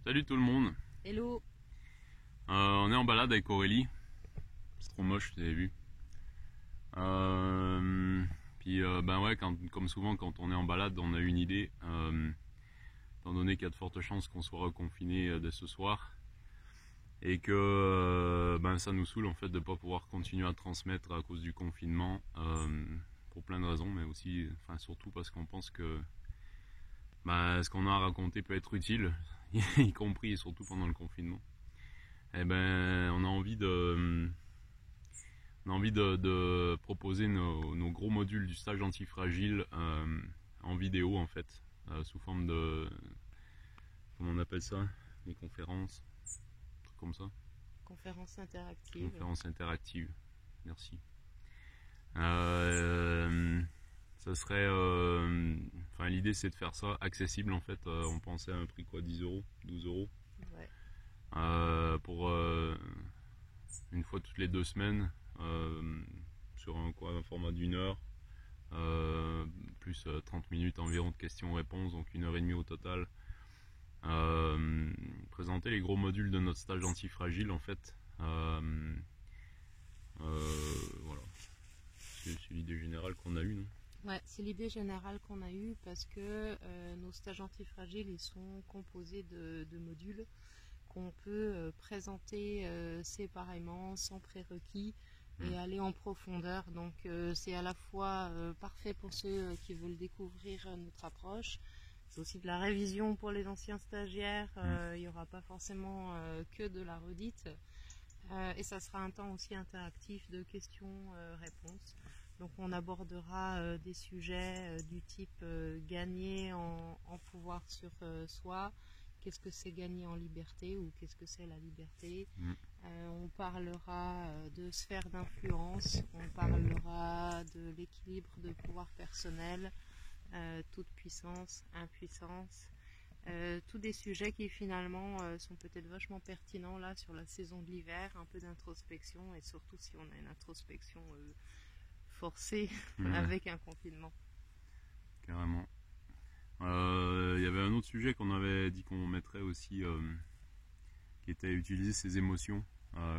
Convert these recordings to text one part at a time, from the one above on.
Salut tout le monde. Hello. On est en balade avec Aurélie. C'est trop moche, vous avez vu. Ben ouais, comme souvent quand on est en balade, on a une idée. Étant donné qu'il y a de fortes chances qu'on soit reconfiné dès ce soir. Et que ben ça nous saoule en fait de ne pas pouvoir continuer à transmettre à cause du confinement. Pour plein de raisons, mais aussi, enfin surtout parce qu'on pense que ce qu'on a à raconter peut être utile, y compris et surtout pendant le confinement. Eh ben, on a envie de proposer nos gros modules du stage antifragile en vidéo en fait, sous forme de, comment on appelle ça, des conférences, un truc comme ça. Conférence interactive. Conférences interactives. Merci. Ça serait, enfin l'idée c'est de faire ça accessible en fait. On pensait à un prix quoi, 10 euros, 12 euros. Ouais. Pour une fois toutes les 2 semaines, sur un format d'1 heure, plus 30 minutes environ de questions-réponses, donc 1 heure et demie au total. Présenter les gros modules de notre stage antifragile en fait. Voilà, c'est l'idée générale qu'on a eue, non? Ouais, c'est l'idée générale qu'on a eue parce que nos stages antifragiles ils sont composés de modules qu'on peut présenter séparément, sans prérequis et aller en profondeur. Donc c'est à la fois parfait pour ceux qui veulent découvrir notre approche. C'est aussi de la révision pour les anciens stagiaires. Il n'y aura pas forcément que de la redite. Et ça sera un temps aussi interactif de questions-réponses. Donc on abordera des sujets du type gagner en pouvoir sur soi, qu'est-ce que c'est gagner en liberté ou qu'est-ce que c'est la liberté. On parlera de sphère d'influence, on parlera de l'équilibre de pouvoir personnel, toute puissance, impuissance. Tous des sujets qui finalement sont peut-être vachement pertinents là sur la saison de l'hiver, un peu d'introspection et surtout si on a une introspection forcée avec un confinement. Carrément. Il y avait un autre sujet qu'on avait dit qu'on mettrait aussi, qui était utiliser ses émotions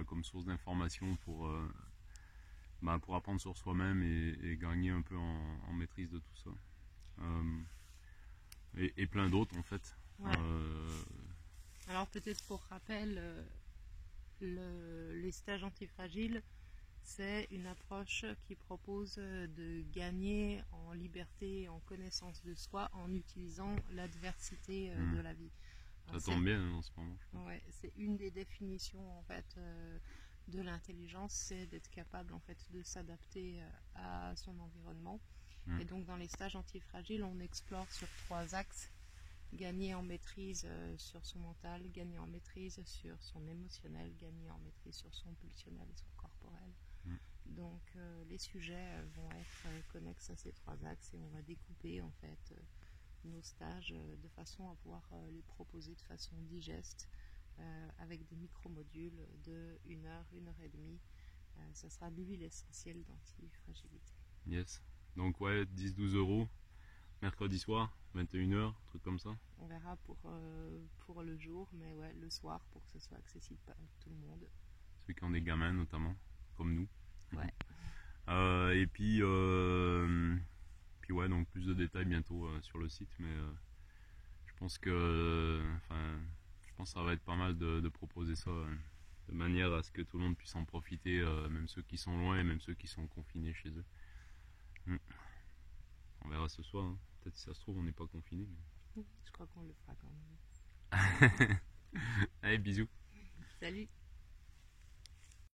comme source d'information pour apprendre sur soi-même et gagner un peu en maîtrise de tout ça. Et plein d'autres en fait. Ouais. Alors peut-être pour rappel, les stages antifragiles, c'est une approche qui propose de gagner en liberté et en connaissance de soi en utilisant l'adversité de la vie. Alors, ça tombe bien en ce moment. Ouais, c'est une des définitions en fait de l'intelligence, c'est d'être capable en fait de s'adapter à son environnement. Et donc dans les stages antifragiles, on explore sur 3 axes: gagner en maîtrise sur son mental, gagner en maîtrise sur son émotionnel, gagner en maîtrise sur son pulsionnel et son corporel. Donc les sujets vont être connexes à ces 3 axes et on va découper en fait nos stages de façon à pouvoir les proposer de façon digeste avec des micro-modules de 1 heure, 1 heure et demie. Ça sera l'huile essentielle d'antifragilité. Yes. Donc ouais, 10-12 euros, mercredi soir, 21 h, truc comme ça. On verra pour le jour, mais ouais, le soir pour que ce soit accessible à tout le monde. Ceux qui ont des gamins notamment, comme nous. Ouais. Et puis ouais, donc plus de détails bientôt sur le site, mais je pense que ça va être pas mal de proposer ça de manière à ce que tout le monde puisse en profiter, même ceux qui sont loin et même ceux qui sont confinés chez eux. On verra ce soir, hein. Peut-être si ça se trouve on n'est pas confinés. Je crois qu'on le fera quand même. Allez, bisous. Salut.